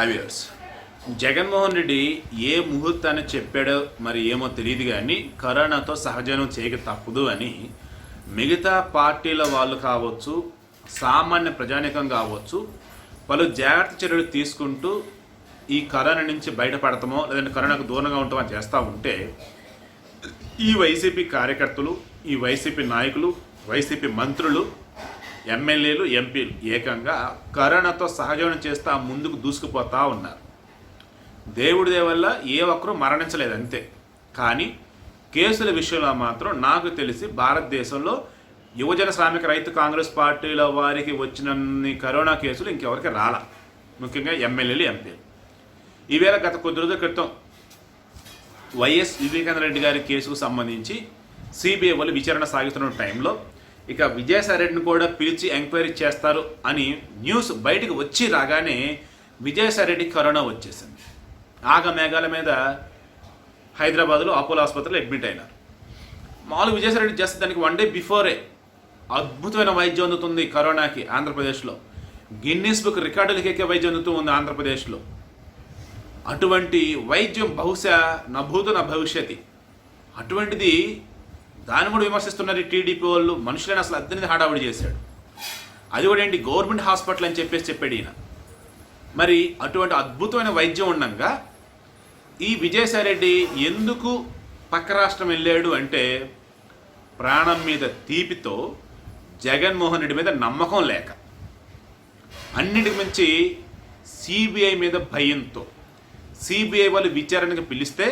Viewers, Jaganmohan Reddy ఏ ముహూర్తాన్ని చెప్పాడో మరి ఏమో తెలియదు, కానీ కరోనాతో సహజీవనం చేయక తప్పదు అని మిగతా పార్టీల వాళ్ళు కావచ్చు, సామాన్య ప్రజానీకం కావచ్చు, పలు జాగ్రత్త చర్యలు తీసుకుంటూ ఈ కరోనా నుంచి బయటపడతామో లేదంటే కరోనాకు దూరంగా ఉంటామో చేస్తూ ఉంటే, ఈ వైసీపీ కార్యకర్తలు, ఈ వైసీపీ నాయకులు, వైసీపీ మంత్రులు, ఎమ్మెల్యేలు, ఎంపీలు ఏకంగా కరోనాతో సహజీవనం చేస్తూ ముందుకు దూసుకుపోతూ ఉన్నారు. దేవుడి వల్ల ఏ ఒక్కరూ మరణించలేదు అంతే. కానీ కేసుల విషయంలో మాత్రం నాకు తెలిసి భారతదేశంలో యువజన శ్రామిక రైతు కాంగ్రెస్ పార్టీల వారికి వచ్చినన్ని కరోనా కేసులు ఇంకెవరికి రాలా, ముఖ్యంగా ఎమ్మెల్యేలు, ఎంపీలు. ఈవేళ గత కొద్ది రోజుల క్రితం వైఎస్ వివేకానంద రెడ్డి గారి కేసుకు సంబంధించి సిబిఐ వాళ్ళు విచారణ సాగుతున్న టైంలో ఇక విజయసాయి రెడ్డిని కూడా పిలిచి ఎంక్వైరీ చేస్తారు అని న్యూస్ బయటకు వచ్చి రాగానే విజయసాయి రెడ్డికి కరోనా వచ్చేసింది. ఆగమేఘాల మీద హైదరాబాద్లో అపోలో ఆసుపత్రిలో అడ్మిట్ అయినారు. మామూలు విజయసాయి రెడ్డి జస్ట్ దానికి 1 డే బిఫోరే అద్భుతమైన వైద్యం అందుతుంది కరోనాకి ఆంధ్రప్రదేశ్లో. గిన్నీస్ బుక్ రికార్డులకి ఎక్కే వైద్యం అందుతూ ఉంది ఆంధ్రప్రదేశ్లో. అటువంటి వైద్యం బహుశా నా భూత నా భవిష్యత్తు. అటువంటిది దాన్ని కూడా విమర్శిస్తున్నారు ఈ టీడీపీ వాళ్ళు. మనుషులైన అసలు అద్దరిని హడావుడి చేశాడు. అది కూడా ఏంటి, గవర్నమెంట్ హాస్పిటల్ అని చెప్పాడు ఈయన. మరి అటువంటి అద్భుతమైన వైద్యం ఉండగా ఈ విజయసాయి రెడ్డి ఎందుకు పక్క రాష్ట్రం వెళ్ళాడు అంటే, ప్రాణం మీద తీపితో, జగన్మోహన్ రెడ్డి మీద నమ్మకం లేక, అన్నిటికి మించి సిబిఐ మీద భయంతో. సిబిఐ వాళ్ళు విచారణకు పిలిస్తే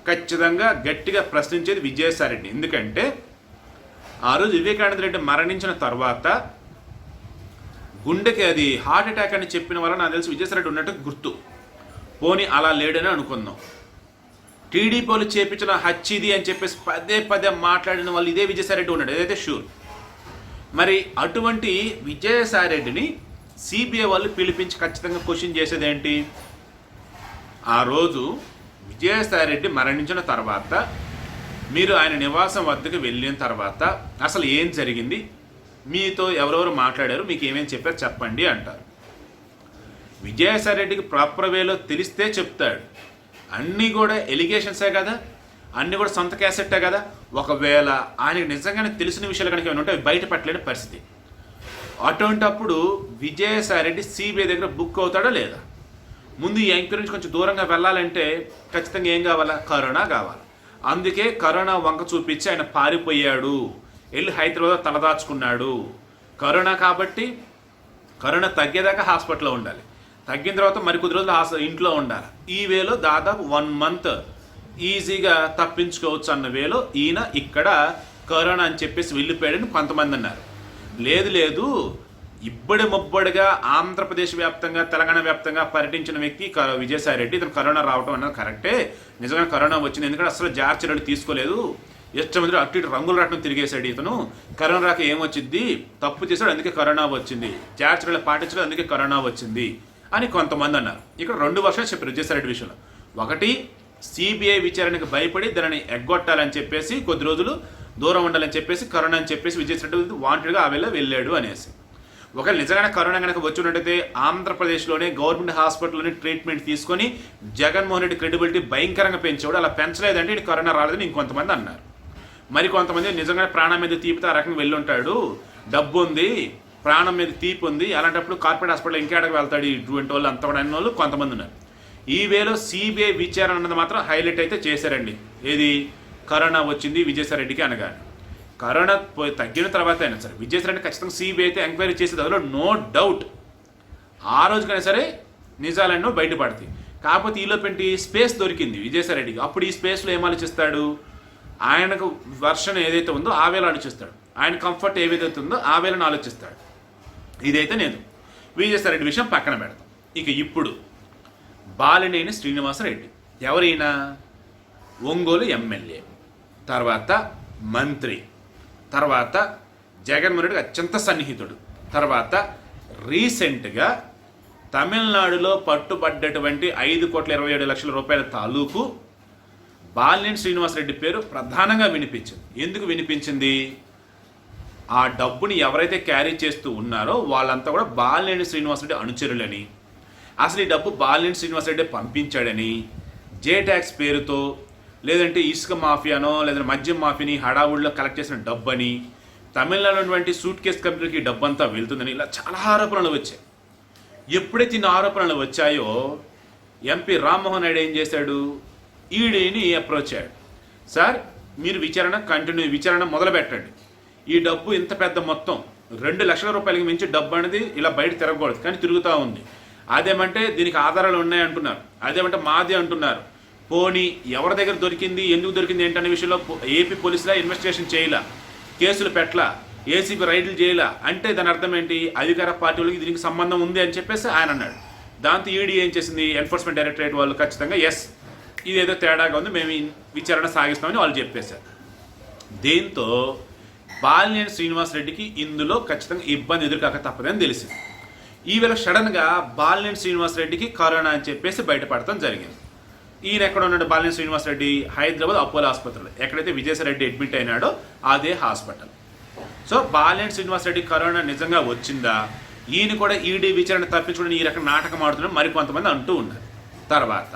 ఖచ్చితంగా గట్టిగా ప్రశ్నించేది విజయసాయి రెడ్డి. ఎందుకంటే ఆ రోజు వివేకానంద రెడ్డి మరణించిన తర్వాత గుండెకి అది హార్ట్ అటాక్ అని చెప్పిన వల్ల నాకు తెలిసి విజయసాయి రెడ్డి ఉన్నట్టు గుర్తు. పోనీ అలా లేడని అనుకుందాం. టీడీపీ వాళ్ళు చేపించిన హత్యది అని చెప్పేసి పదే మాట్లాడిన వాళ్ళు ఇదే విజయసాయి రెడ్డి ఉన్నాడు, ఏదైతే షూర్. మరి అటువంటి విజయసాయి రెడ్డిని సిబిఐ వాళ్ళు పిలిపించి ఖచ్చితంగా క్వశ్చన్ చేసేది ఏంటి? ఆ రోజు విజయసాయి రెడ్డి మరణించిన తర్వాత మీరు ఆయన నివాసం వద్దకు వెళ్ళిన తర్వాత అసలు ఏం జరిగింది, మీతో ఎవరెవరు మాట్లాడారు, మీకు ఏమేమి చెప్పారు చెప్పండి అంటారు. విజయసాయి రెడ్డికి ప్రాపర్ వేలో తెలిస్తే చెప్తాడు. అన్నీ కూడా ఎలిగేషన్సే కదా, అన్నీ కూడా సొంత క్యాసెట్టే కదా. ఒకవేళ ఆయనకు నిజంగానే తెలిసిన విషయాలు కనుక ఏమైనా ఉంటే అవి బయట పెట్టలేని పరిస్థితి. అటువంటప్పుడు విజయసాయి రెడ్డి సిబిఐ దగ్గర బుక్ అవుతాడా లేదా? ముందు ఈ ఎంక్వైరీ నుంచి కొంచెం దూరంగా వెళ్ళాలంటే ఖచ్చితంగా ఏం కావాలా? కరోనా కావాలి. అందుకే కరోనా వంక చూపించి ఆయన పారిపోయాడు, వెళ్ళి హైదరాబాద్ తలదాచుకున్నాడు. కరోనా కాబట్టి కరోనా తగ్గేదాకా హాస్పిటల్లో ఉండాలి, తగ్గిన తర్వాత మరికొద్ది రోజులు ఇంట్లో ఉండాలి. ఈ వేలో దాదాపు 1 month ఈజీగా తప్పించుకోవచ్చు అన్న వేలో ఈయన ఇక్కడ కరోనా అని చెప్పేసి వెళ్ళిపోయాడని కొంతమంది అన్నారు. లేదు, ఇబ్బడి ముబ్బడిగా ఆంధ్రప్రదేశ్ వ్యాప్తంగా, తెలంగాణ వ్యాప్తంగా పర్యటించిన వ్యక్తి విజయసాయి రెడ్డి. ఇతను కరోనా రావడం అన్నది కరెక్టే, నిజంగా కరోనా వచ్చింది. ఎందుకంటే అసలు జాగ్రత్త చర్యలు తీసుకోలేదు, ఇష్టమంది అటు ఇటు రంగులు రావడం తిరిగేశాడు ఇతను. కరోనా రాక ఏమొచ్చింది, తప్పు చేశాడు అందుకే కరోనా వచ్చింది, జాగ్రత్త చర్యలు పాటించడం అందుకే కరోనా వచ్చింది అని కొంతమంది అన్నారు. ఇక్కడ 2 వర్షాలు చెప్పారు విజయసాయి రెడ్డి విషయంలో. ఒకటి, సిబిఐ విచారణకు భయపడి దానిని ఎగ్గొట్టాలని చెప్పేసి, కొద్ది రోజులు దూరం ఉండాలని చెప్పేసి, కరోనా అని చెప్పేసి విజయసాయి రెడ్డి వాంటెడ్గా ఆ వేళ వెళ్ళాడు అనేసి. ఒకవేళ నిజంగానే కరోనా కనుక వచ్చి ఉన్నట్టయితే ఆంధ్రప్రదేశ్లోనే గవర్నమెంట్ హాస్పిటల్లోనే ట్రీట్మెంట్ తీసుకొని జగన్మోహన్ రెడ్డి క్రెడిబిలిటీ భయంకరంగా పెంచేవాడు. అలా పెంచలేదంటే ఇది కరోనా రాలేదని ఇంకొంతమంది అన్నారు. మరి కొంతమంది నిజంగానే ప్రాణం మీద తీపితే ఆ రకంగా వెళ్ళుంటాడు, డబ్బు ఉంది, ప్రాణం మీద తీపి ఉంది, అలాంటప్పుడు కార్పొరేట్ హాస్పిటల్ ఇంకేడకు వెళ్తాడు ఇటువంటి వాళ్ళు అంత కూడా అన్న వాళ్ళు కొంతమంది ఉన్నారు. ఈ వేలో సిబిఐ విచారణ అన్నది మాత్రం హైలైట్ అయితే చేశారండి. ఏది, కరోనా వచ్చింది విజయసాయి రెడ్డికి అనగానే. కరోనా తగ్గిన తర్వాత అయినా సరే విజయసాయి రెడ్డి ఖచ్చితంగా సిబిఐ అయితే ఎంక్వైరీ చేసేది, అందులో నో డౌట్. ఆ రోజుకైనా సరే నిజాలన్నో బయటపడతాయి. కాకపోతే ఈలోపేంటి స్పేస్ దొరికింది విజయసాయి రెడ్డికి. అప్పుడు ఈ స్పేస్లో ఏం ఆలోచిస్తాడు? ఆయనకు వర్షన్ ఏదైతే ఉందో ఆ వేళ ఆలోచిస్తాడు, ఆయన కంఫర్ట్ ఏదైతే ఉందో ఆ వేళను ఆలోచిస్తాడు. ఇదైతే నేను విజయసాయి రెడ్డి విషయం పక్కన పెడతాం. ఇక ఇప్పుడు బాలినేని శ్రీనివాసరెడ్డి ఎవరైనా ఒంగోలు ఎమ్మెల్యే, తర్వాత మంత్రి, తర్వాత జగన్మోహన్ రెడ్డికి అత్యంత సన్నిహితుడు, తర్వాత రీసెంట్గా తమిళనాడులో పట్టుబడ్డటువంటి 5,27,00,000 రూపాయల తాలూకు బాలినేని శ్రీనివాసరెడ్డి పేరు ప్రధానంగా వినిపించింది. ఎందుకు వినిపించింది? ఆ డబ్బుని ఎవరైతే క్యారీ చేస్తూ ఉన్నారో వాళ్ళంతా కూడా బాలినేని శ్రీనివాసరెడ్డి అనుచరులని, అసలు ఈ డబ్బు బాలినేని శ్రీనివాసరెడ్డి పంపించాడని, జే ట్యాక్స్ పేరుతో లేదంటే ఇసుక మాఫియానో లేదంటే మద్యం మాఫియాని హడావుడిలో కలెక్ట్ చేసిన డబ్బు అని, తమిళనాడు ఉన్నటువంటి సూట్ కేస్ కంపెనీకి డబ్బు అంతా వెళ్తుందని ఇలా చాలా ఆరోపణలు వచ్చాయి. ఎప్పుడైతే ఇన్ని ఆరోపణలు వచ్చాయో ఎంపీ రామ్మోహన్ నాయుడు ఏం చేశాడు, ఈడీని అప్రోచ్ అయ్యాడు. సార్ మీరు విచారణ మొదలు పెట్టండి. ఈ డబ్బు ఇంత పెద్ద మొత్తం 2 లక్షల రూపాయలకి మించి డబ్బు అనేది ఇలా బయట తిరగకూడదు, కానీ తిరుగుతూ ఉంది. అదేమంటే దీనికి ఆధారాలు ఉన్నాయంటున్నారు, అదేమంటే మాది అంటున్నారు. పోనీ ఎవరి దగ్గర దొరికింది, ఎందుకు దొరికింది ఏంటనే విషయంలో ఏపీ పోలీసులా ఇన్వెస్టిగేషన్ చేయలా, కేసులు పెట్టలా, ఏసీబీ రైడ్లు చేయలా అంటే దాని అర్థం ఏంటి, అధికార పార్టీ వాళ్ళకి దీనికి సంబంధం ఉంది అని చెప్పేసి ఆయన అన్నాడు. దాంతో ఈడీ ఏం చేసింది, ఎన్ఫోర్స్మెంట్ డైరెక్టరేట్ వాళ్ళు ఖచ్చితంగా ఎస్ ఇదేదో తేడాగా ఉంది, మేము విచారణ సాగిస్తామని వాళ్ళు చెప్పేశారు. దీంతో బాలినేని శ్రీనివాసరెడ్డికి ఇందులో ఖచ్చితంగా ఇబ్బంది ఎదురుకాక తప్పదని తెలిసింది. ఈవేళ సడన్గా బాలినేని శ్రీనివాసరెడ్డికి కరోనా అని చెప్పేసి బయటపడటం జరిగింది. ఈయన ఎక్కడ ఉన్నాడు బాలినేని శ్రీనివాసరెడ్డి, హైదరాబాద్ అపోలో ఆసుపత్రిలో, ఎక్కడైతే విజయసాయిరెడ్డి అడ్మిట్ అయినాడో అదే hospital. So Balineni Srinivasa Reddy corona నిజంగా వచ్చిందా, ఈయన కూడా ఈడీ విచారణ తప్పించుకుని ఈ రకం నాటకం ఆడుతున్నాడు మరికొంతమంది అంటూ ఉన్నారు. తర్వాత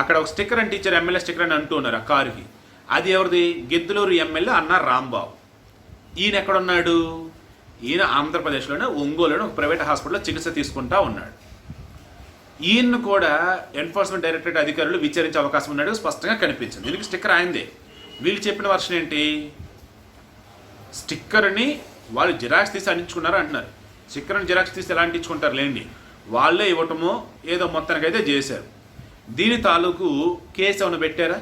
అక్కడ ఒక స్టిక్కర్ అని టీచర్ ఎమ్మెల్యే స్టిక్కర్ అని అంటూ ఉన్నారు ఆ కారుకి, అది ఎవరిది, గిద్దలూరు ఎమ్మెల్యే అన్న రాంబాబు. ఈయన ఎక్కడున్నాడు, ఈయన ఆంధ్రప్రదేశ్లోనే ఒంగోలులోనే ఒక ప్రైవేట్ హాస్పిటల్లో చికిత్స తీసుకుంటా ఉన్నాడు. ఈయన్ను కూడా ఎన్ఫోర్స్మెంట్ డైరెక్టరేట్ అధికారులు విచారించే అవకాశం ఉన్నాడు స్పష్టంగా కనిపించింది. దీనికి స్టిక్కర్ ఆయనదే. వీళ్ళు చెప్పిన వర్షన్ ఏంటి, స్టిక్కర్ని వాళ్ళు జిరాక్స్ తీసి అంటించుకున్నారు అంటున్నారు. స్టిక్కర్ని జిరాక్స్ తీసి ఎలా అంటించుకుంటారు లేండి, వాళ్ళే ఇవ్వటమో ఏదో మొత్తానికైతే చేశారు. దీని తాలూకు కేసు ఏమైనా పెట్టారా,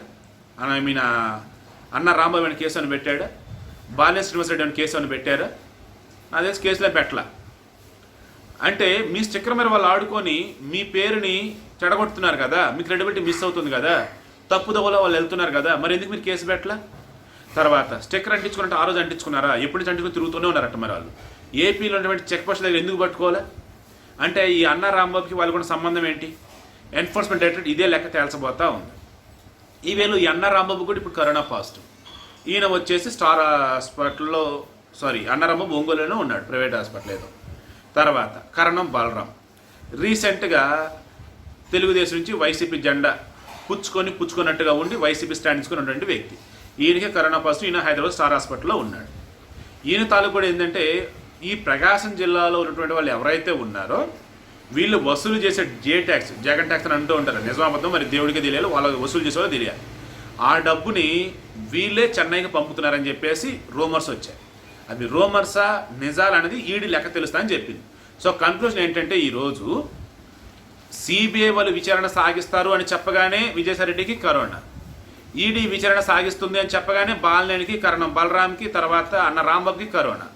ఐ మీన్ అన్న రాంబాబు అని కేసు అని పెట్టాడా, బాలినేని శ్రీనివాసరెడ్డి అని కేసు అని పెట్టారా, అదే కేసులో పెట్టలా. అంటే మీ స్టిక్కర్ మీద వాళ్ళు ఆడుకొని మీ పేరుని చెడగొడుతున్నారు కదా, మీ క్రెడిబిలిటీ మిస్ అవుతుంది కదా, తప్పుదోవలో వాళ్ళు వెళ్తున్నారు కదా, మరి ఎందుకు మీరు కేసు పెట్టలా? తర్వాత స్టిక్కర్ అంటించుకున్నట్టు ఆ రోజు అంటించుకున్నారా, ఎప్పుడు నుంచి అంటించుకుని తిరుగుతూనే ఉన్నారట. మరి వాళ్ళు ఏపీలో ఉన్నటువంటి చెక్ పోస్ట్ దగ్గర ఎందుకు పట్టుకోవాలి అంటే ఈ అన్న రాంబాబుకి వాళ్ళు కూడా సంబంధం ఏంటి, ఎన్ఫోర్స్మెంట్ డైరెక్టరేట్ ఇదే లెక్క తేల్చబోతా ఉంది. ఈవేళ ఈ అన్న రాంబాబు కూడా ఇప్పుడు కరోనా పాజిటివ్. ఈయన వచ్చేసి స్టార్ హాస్పిటల్లో అన్న రాంబాబు ఒంగోలులోనే ఉన్నాడు ప్రైవేట్ హాస్పిటల్ ఏదో. తర్వాత కరణం బలరాం రీసెంట్గా తెలుగుదేశం నుంచి వైసీపీ జెండా పుచ్చుకున్నట్టుగా ఉండి వైసీపీ స్టాండ్ తీసుకుని ఉన్నటువంటి వ్యక్తి. ఈయనకే కరోనా పాజిటివ్, ఈయన హైదరాబాద్ స్టార్ హాస్పిటల్లో ఉన్నాడు. ఈయన తాలూకు కూడా ఏంటంటే ఈ ప్రకాశం జిల్లాలో ఉన్నటువంటి వాళ్ళు ఎవరైతే ఉన్నారో వీళ్ళు వసూలు చేసే జే ట్యాక్స్, జగన్ ట్యాక్స్ అని అంటూ ఉంటారు. నిజామబద్ధం మరి దేవుడికి తెలియాలి, వాళ్ళు వసూలు చేసేవాళ్ళు తెలియాలి. ఆ డబ్బుని వీళ్ళే చెన్నైకి పంపుతున్నారని చెప్పేసి రూమర్స్ వచ్చాయి. అది రూమర్సా నిజాలు అనేది ఈడీ లెక్క తెలుస్తా అని చెప్పింది. సో కన్క్లూజన్ ఏంటంటే ఈరోజు సిబిఐ వాళ్ళు విచారణ సాగిస్తారు అని చెప్పగానే విజయసాయిరెడ్డికి కరోనా, ఈడీ విచారణ సాగిస్తుంది అని చెప్పగానే బాలినేనికి కరణం బలరాంకి, తర్వాత అన్న రాంబాబుకి కరోనా.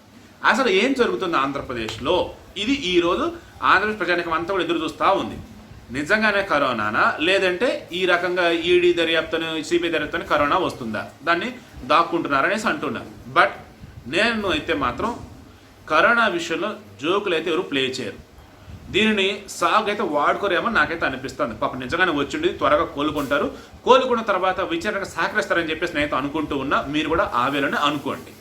అసలు ఏం జరుగుతుంది ఆంధ్రప్రదేశ్లో, ఇది ఈరోజు ఆంధ్రప్రదేశ్ ప్రజానికం అంతా కూడా ఎదురు చూస్తూ ఉంది. నిజంగానే కరోనానా, లేదంటే ఈ రకంగా ఈడీ దర్యాప్తును సిబిఐ దర్యాప్తుని కరోనా వస్తుందా, దాన్ని దాక్కుంటున్నారనేసి అంటున్నారు. బట్ నేను అయితే మాత్రం కరోనా విషయంలో జోకులు అయితే ఎవరు ప్లే చేయరు, దీనిని సాగు అయితే వాడుకోరేమో నాకైతే అనిపిస్తుంది. పాప నిజంగానే వచ్చిండి త్వరగా కోలుకుంటారు, కోలుకున్న తర్వాత విచారణకు సహకరిస్తారని చెప్పేసి నేనైతే అనుకుంటూ ఉన్నా. మీరు కూడా ఆ వేళనే అనుకోండి.